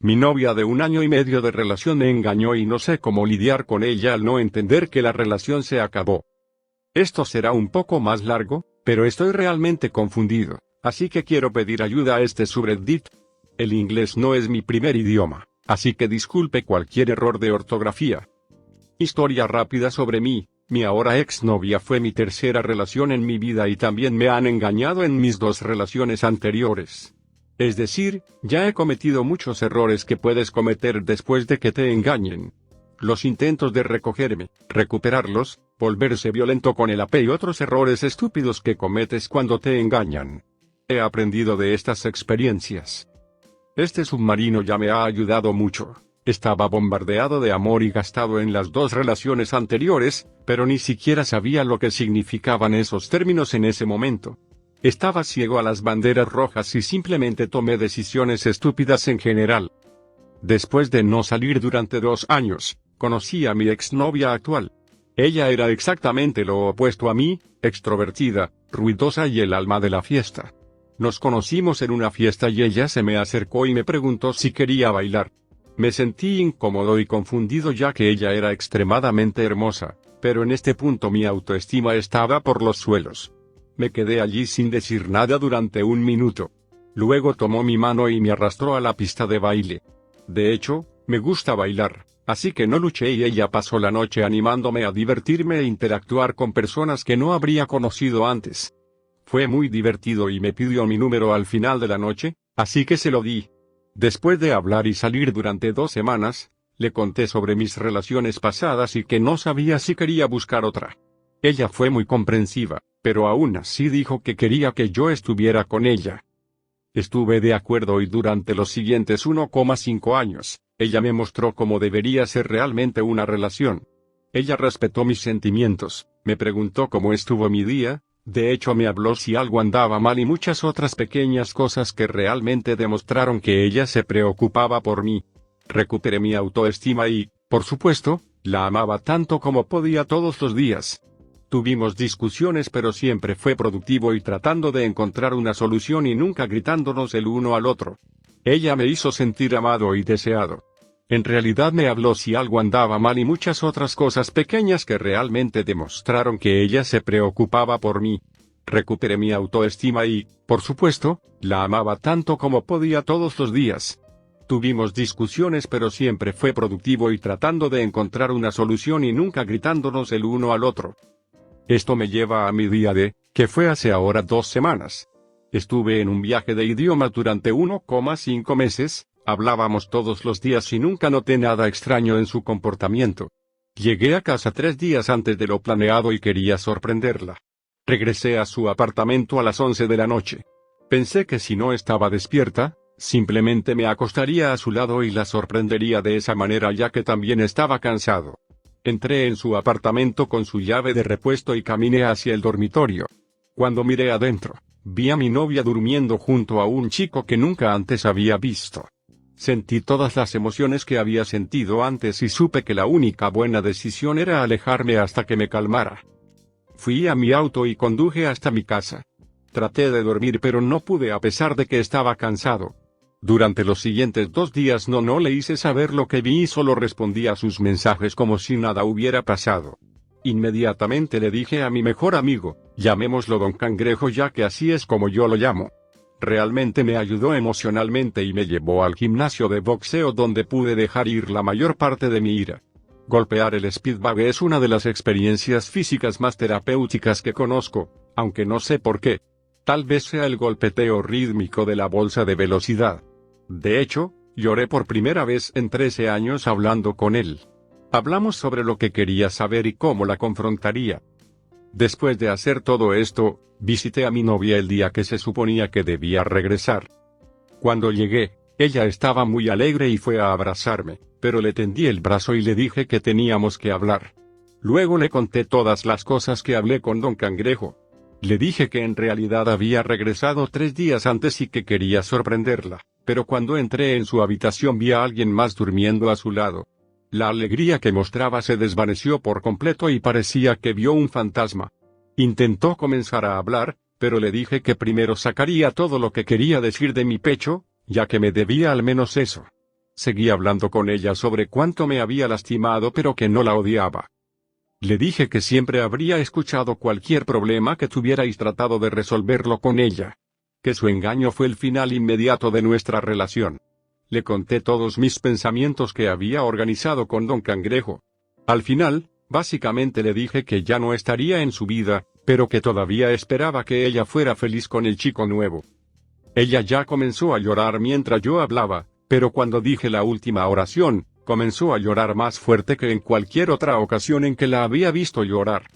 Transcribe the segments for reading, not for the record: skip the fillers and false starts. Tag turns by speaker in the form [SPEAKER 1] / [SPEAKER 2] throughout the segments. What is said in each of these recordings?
[SPEAKER 1] Mi novia de 1 año y medio de relación me engañó y no sé cómo lidiar con ella al no entender que la relación se acabó. Esto será un poco más largo, pero estoy realmente confundido, así que quiero pedir ayuda a este subreddit. El inglés no es mi primer idioma, así que disculpe cualquier error de ortografía. Historia rápida sobre mí. Mi ahora exnovia fue mi tercera relación en mi vida y también me han engañado en mis 2 relaciones anteriores. Es decir, ya he cometido muchos errores que puedes cometer después de que te engañen. Los intentos de recogerme, recuperarlos, volverse violento con el AP y otros errores estúpidos que cometes cuando te engañan. He aprendido de estas experiencias. Este submarino ya me ha ayudado mucho. Estaba bombardeado de amor y gastado en las 2 relaciones anteriores, pero ni siquiera sabía lo que significaban esos términos en ese momento. Estaba ciego a las banderas rojas y simplemente tomé decisiones estúpidas en general. Después de no salir durante 2 años, conocí a mi exnovia actual. Ella era exactamente lo opuesto a mí, extrovertida, ruidosa y el alma de la fiesta. Nos conocimos en una fiesta y ella se me acercó y me preguntó si quería bailar. Me sentí incómodo y confundido ya que ella era extremadamente hermosa, pero en este punto mi autoestima estaba por los suelos. Me quedé allí sin decir nada durante 1 minuto. Luego tomó mi mano y me arrastró a la pista de baile. De hecho, me gusta bailar, así que no luché y ella pasó la noche animándome a divertirme e interactuar con personas que no habría conocido antes. Fue muy divertido y me pidió mi número al final de la noche, así que se lo di. Después de hablar y salir durante 2 semanas, le conté sobre mis relaciones pasadas y que no sabía si quería buscar otra. Ella fue muy comprensiva, pero aún así dijo que quería que yo estuviera con ella. Estuve de acuerdo y durante los siguientes 1,5 años, ella me mostró cómo debería ser realmente una relación. Ella respetó mis sentimientos, me preguntó cómo estuvo mi día, de hecho me habló si algo andaba mal y muchas otras pequeñas cosas que realmente demostraron que ella se preocupaba por mí. Recuperé mi autoestima y, por supuesto, la amaba tanto como podía todos los días. Tuvimos discusiones pero siempre fue productivo y tratando de encontrar una solución y nunca gritándonos el uno al otro. Ella me hizo sentir amado y deseado. En realidad me habló si algo andaba mal y muchas otras cosas pequeñas que realmente demostraron que ella se preocupaba por mí. Recuperé mi autoestima y, por supuesto, la amaba tanto como podía todos los días. Tuvimos discusiones pero siempre fue productivo y tratando de encontrar una solución y nunca gritándonos el uno al otro. Esto me lleva a mi día de, que fue hace ahora 2 semanas. Estuve en un viaje de idiomas durante 1,5 meses, hablábamos todos los días y nunca noté nada extraño en su comportamiento. Llegué a casa 3 días antes de lo planeado y quería sorprenderla. Regresé a su apartamento a las 11 de la noche. Pensé que si no estaba despierta, simplemente me acostaría a su lado y la sorprendería de esa manera ya que también estaba cansado. Entré en su apartamento con su llave de repuesto y caminé hacia el dormitorio. Cuando miré adentro, vi a mi novia durmiendo junto a un chico que nunca antes había visto. Sentí todas las emociones que había sentido antes y supe que la única buena decisión era alejarme hasta que me calmara. Fui a mi auto y conduje hasta mi casa. Traté de dormir pero no pude a pesar de que estaba cansado. Durante los siguientes 2 días no le hice saber lo que vi y solo respondí a sus mensajes como si nada hubiera pasado. Inmediatamente le dije a mi mejor amigo, llamémoslo Don Cangrejo ya que así es como yo lo llamo. Realmente me ayudó emocionalmente y me llevó al gimnasio de boxeo donde pude dejar ir la mayor parte de mi ira. Golpear el speedbag es una de las experiencias físicas más terapéuticas que conozco, aunque no sé por qué. Tal vez sea el golpeteo rítmico de la bolsa de velocidad. De hecho, lloré por primera vez en 13 años hablando con él. Hablamos sobre lo que quería saber y cómo la confrontaría. Después de hacer todo esto, visité a mi novia el día que se suponía que debía regresar. Cuando llegué, ella estaba muy alegre y fue a abrazarme, pero le tendí el brazo y le dije que teníamos que hablar. Luego le conté todas las cosas que hablé con Don Cangrejo. Le dije que en realidad había regresado 3 días antes y que quería sorprenderla, pero cuando entré en su habitación vi a alguien más durmiendo a su lado. La alegría que mostraba se desvaneció por completo y parecía que vio un fantasma. Intentó comenzar a hablar, pero le dije que primero sacaría todo lo que quería decir de mi pecho, ya que me debía al menos eso. Seguí hablando con ella sobre cuánto me había lastimado pero que no la odiaba. Le dije que siempre habría escuchado cualquier problema que tuviera y tratado de resolverlo con ella. Que su engaño fue el final inmediato de nuestra relación. Le conté todos mis pensamientos que había organizado con Don Cangrejo. Al final, básicamente le dije que ya no estaría en su vida, pero que todavía esperaba que ella fuera feliz con el chico nuevo. Ella ya comenzó a llorar mientras yo hablaba, pero cuando dije la última oración, comenzó a llorar más fuerte que en cualquier otra ocasión en que la había visto llorar.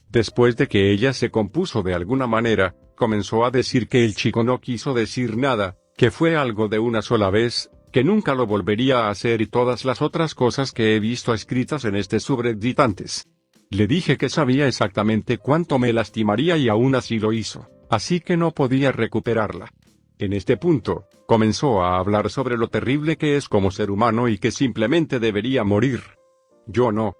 [SPEAKER 1] Después de que ella se compuso de alguna manera, comenzó a decir que el chico no quiso decir nada, que fue algo de una sola vez, que nunca lo volvería a hacer y todas las otras cosas que he visto escritas en este subreddit antes. Le dije que sabía exactamente cuánto me lastimaría y aún así lo hizo, así que no podía recuperarla. En este punto, comenzó a hablar sobre lo terrible que es como ser humano y que simplemente debería morir. Yo no.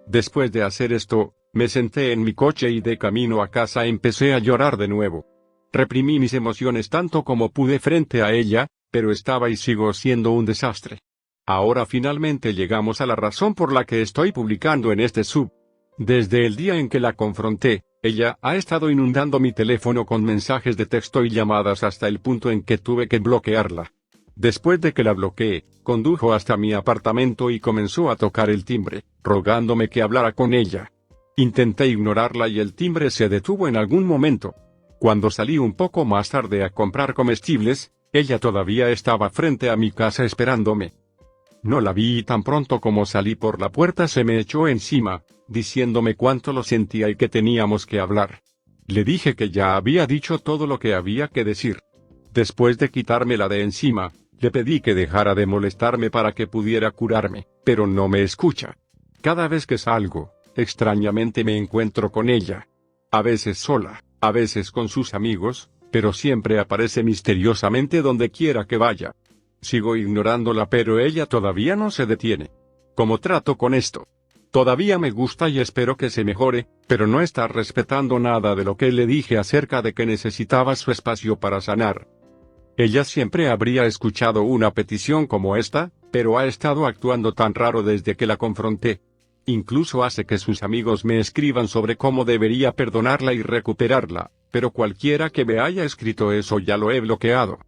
[SPEAKER 1] Después de hacer esto, me senté en mi coche y de camino a casa empecé a llorar de nuevo. Reprimí mis emociones tanto como pude frente a ella, pero estaba y sigo siendo un desastre. Ahora finalmente llegamos a la razón por la que estoy publicando en este sub. Desde el día en que la confronté, ella ha estado inundando mi teléfono con mensajes de texto y llamadas hasta el punto en que tuve que bloquearla. Después de que la bloqueé, condujo hasta mi apartamento y comenzó a tocar el timbre, rogándome que hablara con ella. Intenté ignorarla y el timbre se detuvo en algún momento. Cuando salí un poco más tarde a comprar comestibles, ella todavía estaba frente a mi casa esperándome. No la vi y tan pronto como salí por la puerta se me echó encima, diciéndome cuánto lo sentía y que teníamos que hablar. Le dije que ya había dicho todo lo que había que decir. Después de quitármela de encima, le pedí que dejara de molestarme para que pudiera curarme, pero no me escucha. Cada vez que salgo, extrañamente me encuentro con ella. A veces sola, a veces con sus amigos, pero siempre aparece misteriosamente donde quiera que vaya. Sigo ignorándola pero ella todavía no se detiene. ¿Cómo trato con esto? Todavía me gusta y espero que se mejore, pero no está respetando nada de lo que le dije acerca de que necesitaba su espacio para sanar. Ella siempre habría escuchado una petición como esta, pero ha estado actuando tan raro desde que la confronté. Incluso hace que sus amigos me escriban sobre cómo debería perdonarla y recuperarla, pero cualquiera que me haya escrito eso ya lo he bloqueado.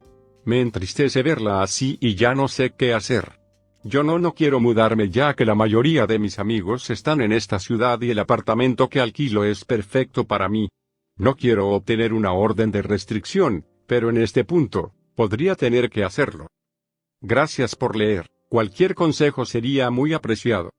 [SPEAKER 1] Me entristece verla así y ya no sé qué hacer. Yo no quiero mudarme ya que la mayoría de mis amigos están en esta ciudad y el apartamento que alquilo es perfecto para mí. No quiero obtener una orden de restricción, pero en este punto, podría tener que hacerlo. Gracias por leer, cualquier consejo sería muy apreciado.